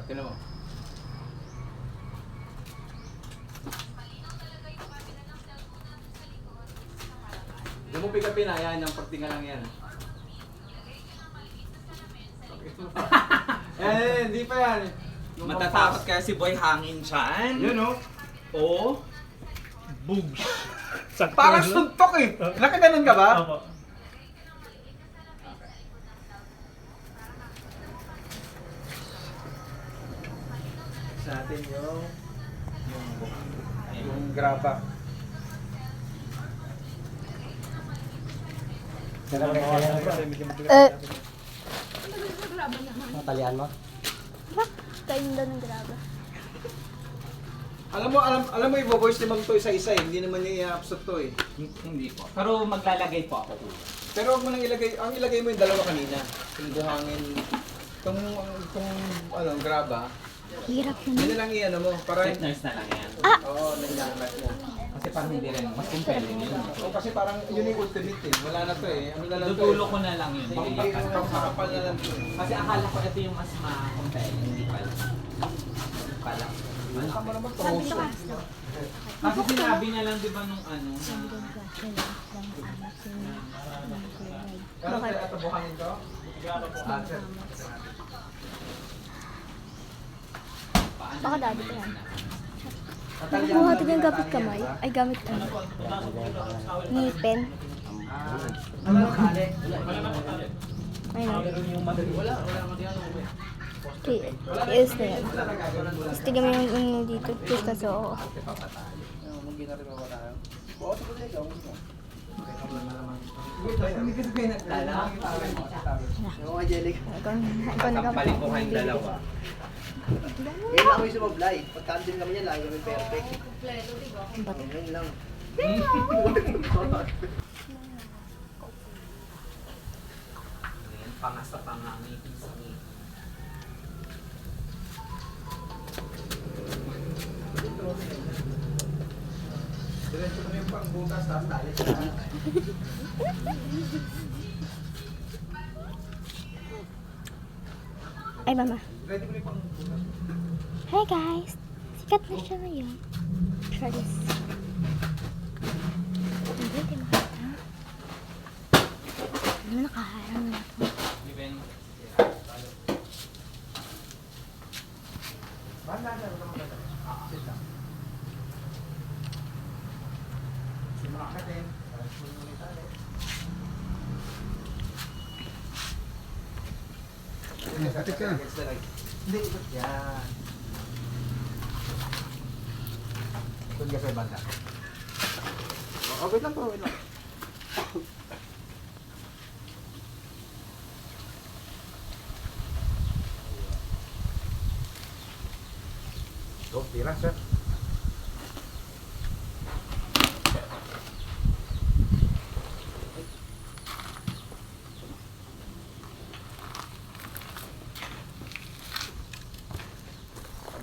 Tingnan mo. Hindi mo pick-upin na yan, yung pagtinga lang yan. Hindi pa yan. Matatakot kaya si Boy hangin dyan. Yun o. Oo. Boogs. Parang suntok eh. Nakaganon ka ba? Opo. Sa atin yung graba. Matalian mo? Kain daw ng graba. Alam mo i-voice naman to isa-isa eh. Hindi naman niya i-absorb to eh. Hindi po. Pero maglalagay po ako. Pero huwag mo nang ilagay, ang ilagay mo yung dalawa kanina. Yung buhangin, itong graba. Hirap Hindi naman. na lang i-ano mo, para... Nurse na lang yan. Oo, nangyayaklat niya. Kasi parang hindi rin. Mas compelling yun. O kasi parang yun yung ultimate eh. Wala na to eh. Ano na lang to Tutulo eh. ko na lang yun. Pangkakapal na lang to eh. Kasi akala ko ito yung mas ma-compelling. Hindi pala. Hindi pala. Baka mo naman Sabi troso. ko Kasi sinabi niya lang di ba nung ano Sabi ko na... Pero kaya ito buhangin ko? Baka dati ko yan. Kuha ito yung gamit kamay. Ay, gamit ano. Ngipin. Ayun. Okay, is na yan. Tapos tignan mo yung dito. Cheers na so. Hindi kasi pinagdala. Ikaw Kapalit ko kayong dalawa. Ngayon lang kami sumablay. Pagka-andin kami niya, lagi kami perfect. Ngayon lang. Pangasa pangangipin sa ngipin. Diretso mo yung pangbutas, tapos tali sa Ay, mama. Ready mo yung pangbutas. Hi guys! Sikat na siya ngayon. Travis. Hindi, di makita. Ano nakaharang na ito? Even... Banda na, wala ka sit lang. Simakakatin. Kapit ka. Hindi, ikot yan. Ikot ka sa banda. Wait lang po, wait lang. Go, tira sir.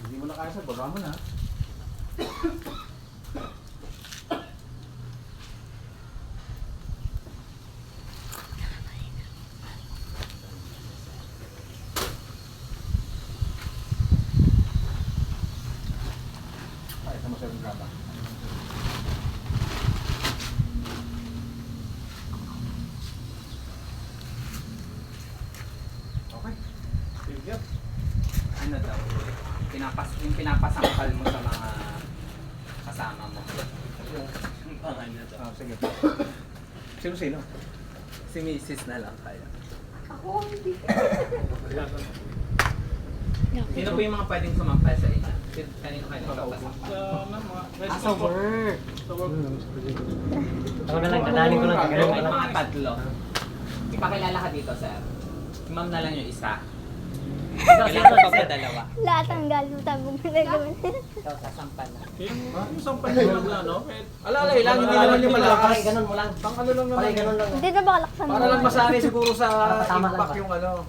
Hindi mo na kaya sir, baba mo na. Ay, sama sir yung graba. Okay. Sige. Ano daw? Yung pinapasangkal mo sa mga kasama mo. Yung pangalan daw. Ah, sige. Sino-sino? Si Mrs. na lang kaya. Sino po yung mga pwedeng sumampal sa inyo? Kanino kayo nagpapasampal? Sa work. Ako na lang, dadaling ko lang. Ganun May lang. mga tatlo. Ipakilala ka dito, sir. Si ma'am na lang yung isa. Kailangan pa ba dalawa? Lahat ang galutan mo pinagawa. Ikaw, sasampal na. Yung sampal na yun na, no? Alala, lang, hindi naman yung malakas. Parang ganun mo lang. Pang ano lang Parang naman. ganun lang. Hindi na bakalaksan mo. Para lang masanay siguro sa Kasama lang impact ba? yung ano.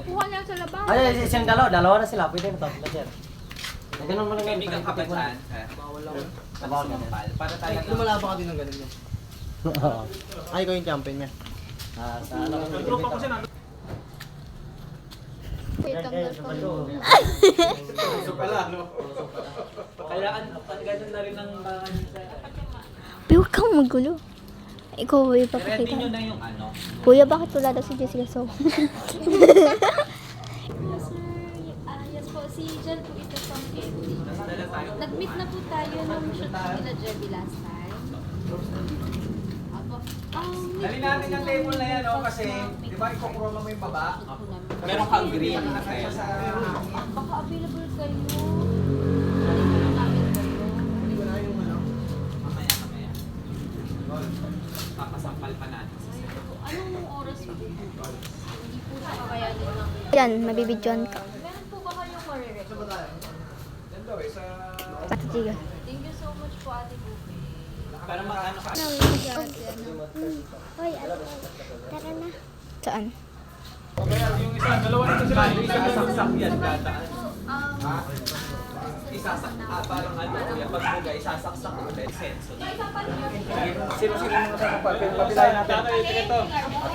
Kuha niya sa labas. Ay, siyang dalawa na sila. Pwede na to. Lager. Ganun mo lang May bigang ka ba dyan? Bawal Bawal sumampal. Para talaga. Lumalaba ka din ng ganun yun. Ay, ikaw yung champion niya. Sa ano? Tropa ko siya na. tanggal pa mo. Gusto pala, no? Kaya ganun na rin ang mga Pero huwag kang magulo. Ikaw, Ready ipapakita. nyo na yung ano. Kuya, bakit wala daw si Jessica So? Yes po, si Jen po ito from KFC. Dala tayo. Nag-meet na po tayo nung shoot nila Jebby last time. Apo. Dali natin yung table na yan, no? Kasi, di ba, ikukuroma mo yung baba? Meron kang green na tayo. Baka available kayo. Available namin kayo. Mamaya. Papasampal pa natin. Anong oras po? Hindi po siya kakayanin ng... Yan, mabibidyoan ka. Meron po ba kayong marirecord? Yan daw, eh, sa... Ate Giga. Thank you so much po, Ate Bupe. Para mag-ano ka. Hoy, tara na. Saan? yung isa, dalawa nito sila. Isasaksak yan kada. Parang ano kuya, pag buga, isasaksak ulit. Senso. Sino-sino mga sa papilayan natin? Ito. At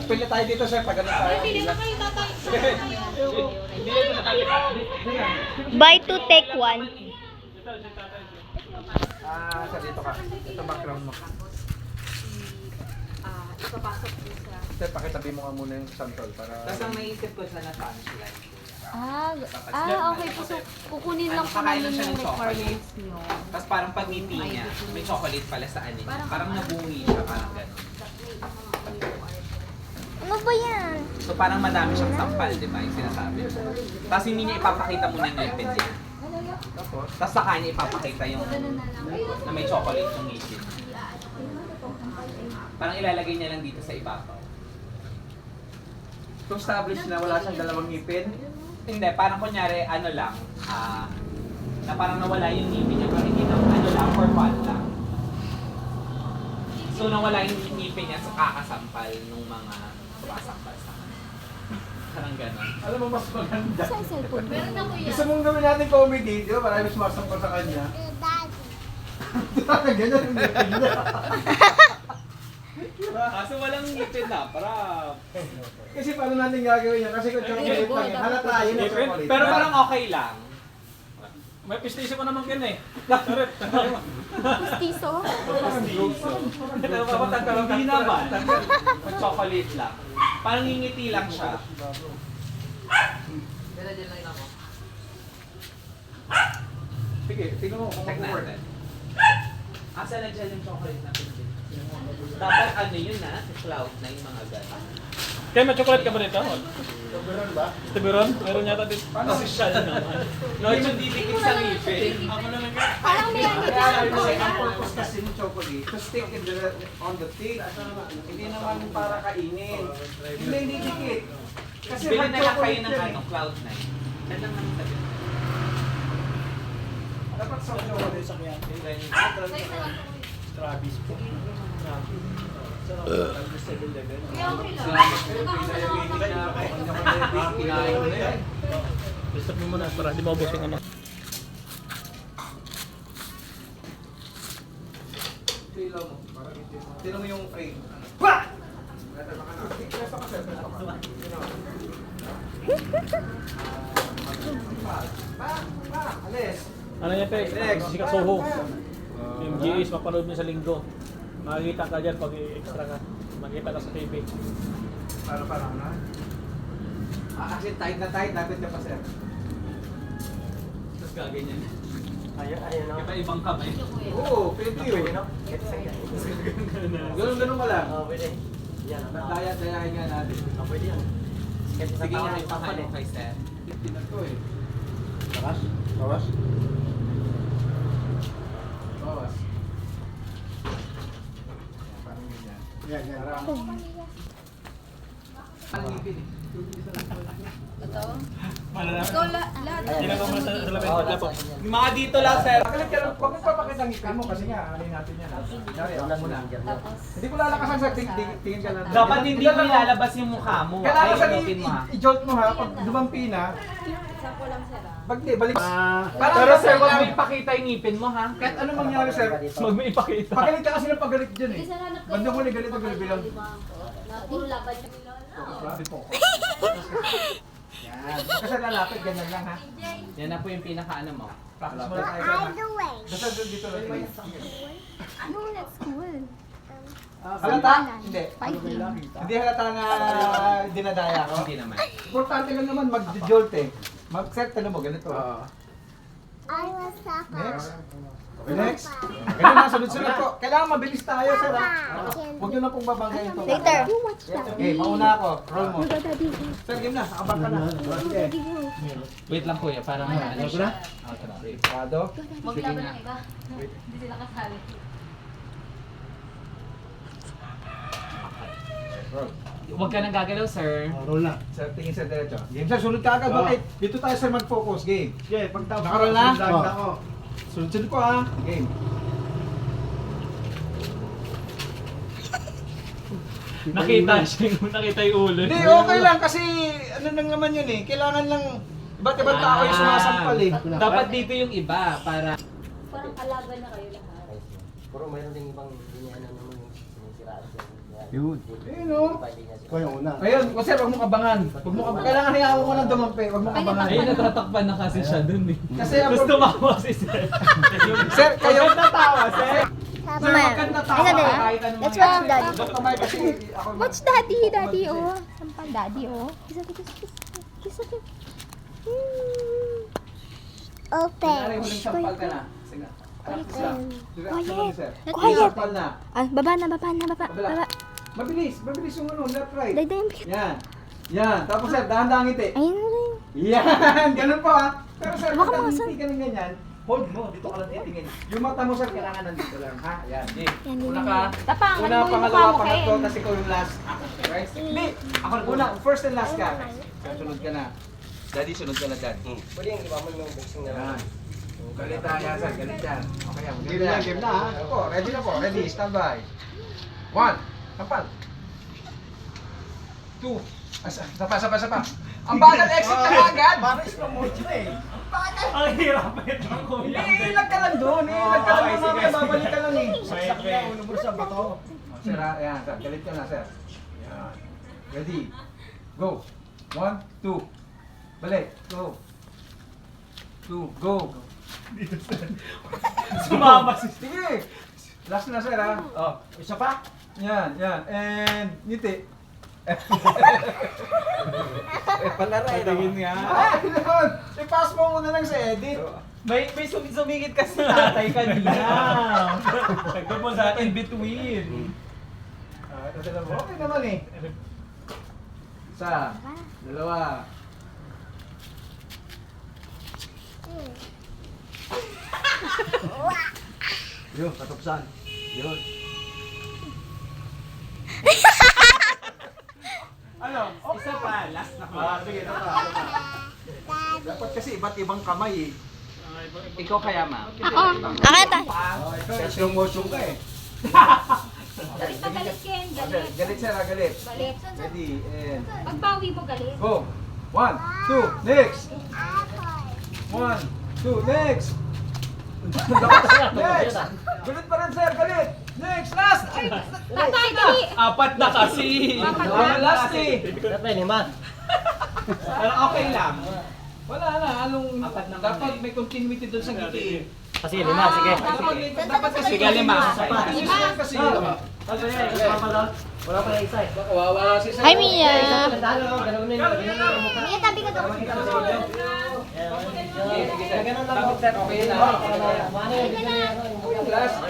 pila tayo dito, sir. Pag ganun tayo. Buy to take one. Sa dito ka. Ito background mo. Ipapasok po sa... Sir, pakitabi mo nga muna yung sample para... Tapos ang naisip ko siya na punchline. Okay po. So, kukunin lang po namin yung requirements nyo. Tapos parang pag ngiti niya, may chocolate pala sa anin. Parang nabungi siya, parang gano'n. Ano ba yan? So parang madami siyang sampal, di ba? Yung sinasabi. Tapos hindi niya ipapakita muna yung ngipin niya. Tapos sa kanya ipapakita yung na may chocolate yung ngipin. Parang ilalagay niya lang dito sa ibabaw. To establish na wala siyang dalawang ngipin. Hindi, parang kunyari, ano lang, na parang nawala yung ngipin niya, pero hindi na, ano lang, for fun lang. So nawala yung ngipin niya sa kakasampal nung mga sumasampal sa kanya. Parang gano'n. Alam mo, mas maganda. Sa cellphone. Meron na po yan. Gusto mong gawin natin comedy, di ba? Marami sumasampal sa kanya. Ganyan ang ngipin niya. Kaso walang ngipin na, para... Kasi paano natin gagawin yan? Kasi kung chocolate lang yan, halata yun ang chocolate. Pero parang okay lang. May pistiso ko naman yan eh. Pistiso? Hindi naman. Chocolate lang. Parang ngingiti lang siya. Sige, tingnan mo kung Check mag-work. natin. Asa na dyan yung chocolate na pinili? Dapat ano yun na, cloud na yung mga gano'n. Kaya may chocolate ka ba dito? Soberon ba? Tiburon? Meron yata dito. Official naman. No, yung didikit sa ngipin. Ako na lang yan. Parang may ano Kaya dyan. kasi ang purpose kasi ng chocolate, to stick on the teeth. Hindi naman para kainin. Hindi dikit. Kasi Bili hard na lang kayo chocolate ng yan ano, cloud na yun. Yan lang naman sabi. Dapat sa chocolate. Travis po. Kaya okay lang. Kinain mo na yan. Stop mo muna para di maubos yung ano. Tingnan mo yung frame. Alis. Ano yan, Pe? Sikat Soho. Yung GS, mapanood niyo sa linggo. Makikita ka dyan pag extra ka. Makikita ka sa TV. Parang na. Kasi tight na tight, dapat ka pa sir. Tapos gaganyan. Ayun na. Iba ibang kamay. Oo, pwede yun. Ganun ka lang. Pwede. Yan. Daya-dayahin nga natin. Pwede yan. Sige nga, ipakalo kay Sir. 50 na to eh. Bawas? Bawas? Bawas. Parang ganyan. Yan, yan. Parang ngipin eh. Ito? Malala. Ikaw lahat. Ginagawa mo na sa labi. Mga dito lang, Sir. Pakalit ka lang, huwag mong papakita ang ngipin mo kasi nga, alin natin yan. Dari, ako muna. Tapos, Hindi ko lalakasan sa tingin ka lang. Dapat hindi mo ilalabas yung mukha mo. Kailangan Ay, sa ngipin mo ha. i-jolt mo ha, pag dumampi na, sampo lang sir ah. balik. Pero Sir, wag mo ipakita yung ngipin mo ha. Kahit ano mangyari sir, Huwag mo ipakita. pagalit ka kasi ng pagalit dyan eh. Kasi hanap kayo. Bandang huli, ganito, ganito bilang. Na puro laban yung Grabe po. Yan. Yan. Kasi lalapit, ganyan lang ha. Yan na po yung pinaka-ano mo. Practice muna tayo sir ha. Basta dito lang. Ano, let's school. Halata? Hindi. Fighting. Hindi halata na dinadaya ko. Hindi naman. Importante lang naman mag-jolt eh. Mag-set ka mo, ganito. Next. Okay, next. Ganun na, sunod-sunod po. Kailangan mabilis tayo, sir ha. Huwag nyo na pong babanggayin ito. Later. Okay, mauna ako. Roll mo. Daddy. Sir, game na. Abang ka na. Daddy go. Wait lang kuya, para ano siya. Rado. Maglaban ng iba. Hindi sila kasali. Roll. Huwag ka nang gagalaw, sir. Sir, tingin sa diretso. Game, sir. Sunod ka agad. Okay. Dito tayo, sir, mag-focus. Game. Okay, pagtapos. Nakaroll na? Sunod ako. Sunod-sunod ko ha. Game. Nakita yung ulo. Hindi, okay lang kasi ano lang naman yun eh. Kailangan lang iba't ibang tao yung sumasampal eh. Dapat dito yung iba para Parang kalaban na kayo lahat. Pero mayroon ding ibang inihanan naman yung sinisiraan siya. Yun. Ayun o. Ikaw yung una. Ayun, o sir, huwag mo kabangan. Huwag mo kabangan. Kailangan hayaan mo lang dumampi. Huwag mo kabangan. ay natatakpan na kasi siya dun eh. Kasi ang Gusto mawa si sir. Sir, kayo. Natawa, sir. Sir, wag kang tatawa. Ay, daddy. Kahit anong Let's watch daddy. Kamay kasi ako. Watch daddy, daddy, oh. Sampal daddy, oh. Kiss, kiss, kiss. Kiss, kiss. Kunyari, huling sampal ka na. Sige. Practice lang. Relax lang, sir. Quiet. Sampal na. Ah, baba na, baba. Baba. Mabilis, mabilis yung ano, left right. Dahil yung bigat. Yan. Yan. Tapos sir, dahan-dahan ngiti. Ayun na rin. Yan. Ganun po ha. Pero sir, Baka pagka makasan. hindi ka ng ganyan, hold mo. Dito ka lang titingin. Yung mata mo sir, kailangan nandito lang ha. Yan. Game. Yan, din Una na ka. yun. Tapangan Una, mo yung pangalawa, mukha mo, pangatlo, Ken. tapos ikaw yung last. Right? Hindi. Ako na una. First and last ka. Sunod ka na. Daddy, sunod ka na dyan. Pwede yung iba mo yung boxing na Yan. Galit na yan sir, galit yan. Okay yan. Game na, game na ha. Ako, ready na po. Ready, stand by. 1. Sampal. 2. Sapa. Ang bagal exit ka na agad. Parang slow motion eh. Ang hirap ito, kuya. Iilag ka lang doon. Iilag ka lang doon. Mamaya babalik ka lang eh. Saksak niya, ulo mo sa bato. Sir, ayan. Sir, galit ka na, sir. Ayan. Ready. Go. 1, 2. Balik. Go. 2. Go. Sumama si Sige. Last na, sir, ha. Oh, isa pa. Yan. And, ngiti. Palaray. Tingin nga. Ayun. I-pass mo muna lang sa edit. May sumingit kasi tatay kanina. Tagdo mo sa in between. Okay naman eh. Isa. Dalawa. Yun, katupsan. Yun. Ano? Isa pa, last na ko. Sige, dapat kasi iba't ibang kamay eh. Ikaw kaya, ma'am. Akata. Ikaw, slow motion ka eh. Galit na galit, Ken. Okay, Galit. galit sir, galit. Galit. Ready, and Pagbawi mo, galit. go. 1, 2, next. 1, 2, next. Next. Galit pa rin sir, galit. Next, last. Ay, Tatay, dali. Apat na kasi. last eh. Dapat 5. Okay lang. Wala na, anong Apat na dapat kami. may continuity doon sa ngiti. Kasi 5, sige. Dapat kasi Sige, 5. Continuous kasi. Wala pa na isa eh. Wala si sir. Hi, Mia. Mia, tabi ka daw. Dapat sir, okay na. Last.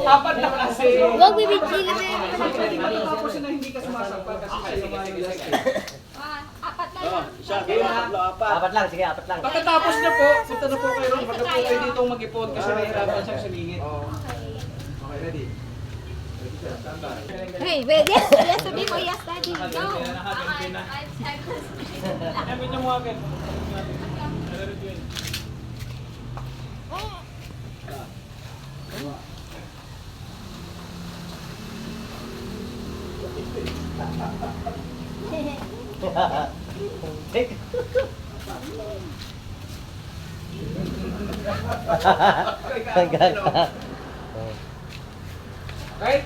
Apat na kasi. Huwag bibigilin eh. Hindi ba tapos na hindi ka sumasampal kasi siya yung mga last eh. Apat na lang. Apat lang, sige, 4 lang. Pagkatapos na po, punta na po kayo ron. Pagka po kayo dito mag-ipon kasi nahihirapan siyang sumingit. Okay, ready? Hey, wait, yes, sabi mo, yes, daddy. Go. Sabi niyo mo agad. Right?